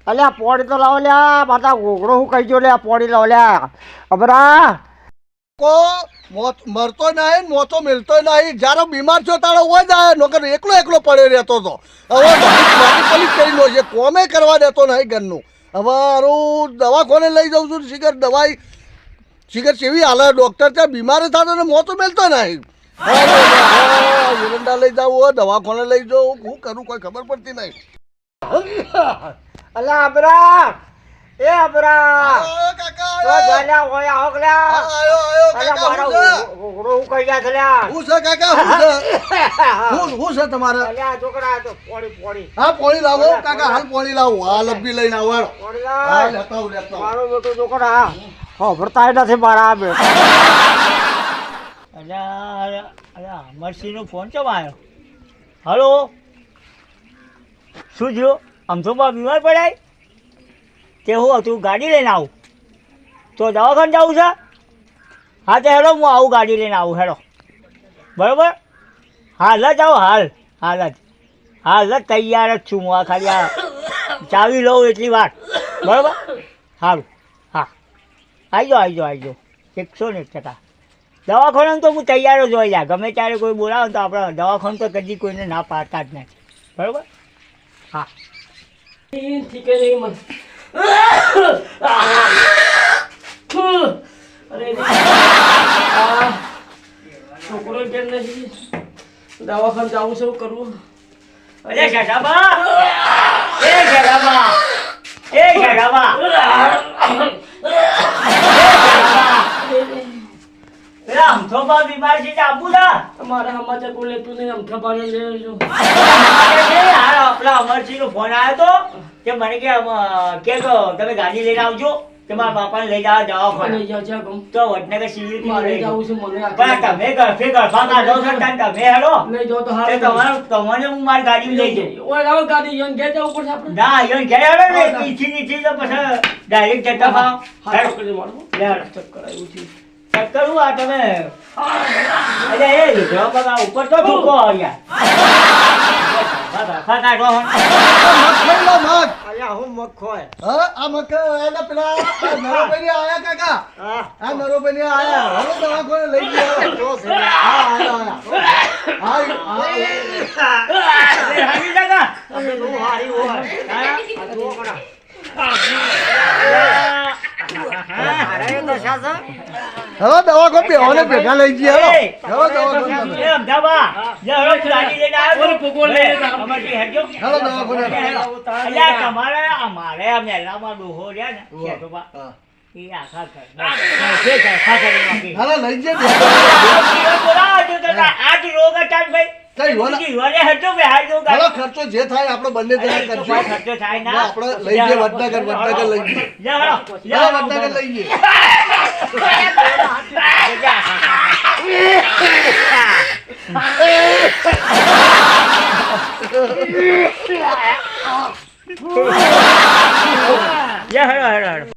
અલ્યા પોડી તો લાવો લ્યા માતા ઘોઘડો હું કહી ગયો લ્યા પોડી લાવો લ્યા અબરા કો મરતો નહીં મોતો મિલતો નહીં જ્યારે બીમાર છો તારે હોય જાય નોકર એકલો એકલો પડ્યો રહેતો હતો હવે પોલીસ કરી લો છે કોમે કરવા દેતો નહીં ઘરનું હવે હારું દવાખાને લઈ જાઉં છું શિખર દવાઈ શિખર કેવી હાલે ડૉક્ટર ત્યાં બીમાર થતો ને મોતો મિલતો નહીં એરંડા લઈ જાવ દવાખાને લઈ જાઉં શું કરું કોઈ ખબર પડતી નહીં અલ્યા અબરા એ અબરા કાકા તો જાલ્યા હોય આવકલ્યા આયો અલ્યા મારો ઘોઘડો હું કહી ગયા થલ્યા હું છે કાકા હું છે તમારે અલ્યા છોકરા તો પોડી હા પોણી લાવો કાકા હાલ પોણી લાવો હા લબ્બી લઈને આવો પોડી હા લાવ લેતા આવું મારો બેટો છોકરા હા ભરતા નથી મારા આ બેટો અલ્યા અમરસિંહનો ફોન ચમ આવ્યો હલો શું થયું અમથોબા બીમાર પડાય તે હું તું ગાડી લઈને આવું તો દવાખાને જવું છે હા તો હેડો હું આવું ગાડી લઈને આવું હેડો બરાબર હાલ જ આવો હાલ જ તૈયાર જ છું હું આ ખાલી આ ચાવી લઉં એટલી વાર બરાબર સારું હા આવી જાઓ 101% દવાખાને તો હું તૈયાર જ હોય જા ગમે ત્યારે કોઈ બોલાવે તો આપણે દવાખાને તો કદી કોઈને ના પાડતા જ નથી બરાબર હા ઠીક નહીં મન અરે છોકરો કેમ નથી દવાખાને જવું છે શું કરવું અરે ગેડાબા પેલા અમથોબા બીમાર છે આબુ ના મારા સમાચાર કોઈ લેતું નહીં અમથા પાણી લઈ છું આપણા અમરસિંહ નો ફોન આવ્યો તો કે મને કે તમે ગાડી લઈને આવજો કે મારા બાપાને લઈ જવા દવાખાને લઈ જાવ છે ગમ તો વડનગર સિવિલ મારે જવું છે મને પણ તમે ગળફે ગળફા કાઢો છો ને તમે હેડો લઈ જાવ તો તે હાલ તમને હું મારી ગાડી લઈ જઈ ઓય લાવો ગાડી યન ઘેર જવું પડશે આપણે ના યો ઘેર હેડો ને નીચે તો પછી ડાયરેક્ટ જતા પાવ હાલ કરી મારું હેડો ચક્કર આવ્યું છે ચક્કરું આ તમે અરે એ લીધો બગા ઉપર તો ઠોકો આવ્યા ગળફા કાઢો મગ ખાઈ લો મગ અલ્યા હું મગ ખોય હા આ મગ એના પેલા નરોબેની આયા કાકા હા આ નરોબેની આયા હવે દવાખાને લઈ ગયો તો છે હા આયા હારી જગા અમે તો હારી હોય આ છોકરા અરે નશા છે હવે દવાખાને બેહોને ભેગા લઈ ગયા હવે દવાખાને એ અમદાવાદ જે હવે ગાડી લઈને આવ્યો તો ભૂગોળ લઈને જાઓ. અમારી હેડજો હાલો દવાખાને અલ્યા તમારે અમારે આ મેલામાં ડોહો રહ્યા ને શેઠોબા હા એ આખા કર બસ આખા કરી નાખી હાલો લઈ જજે બોલાવો તો આજ રોગ અટાણ ભાઈ કઈ હોલા જીવને હેડજો બે હાજો હાલો ખર્ચો જે થાય આપણે બંને જણા કરશું ખર્ચો થાય ના આપણે લઈ જઈએ વડનગર લઈ જઈએ જાઓ હાલો વડનગર લઈ જઈએ હેડો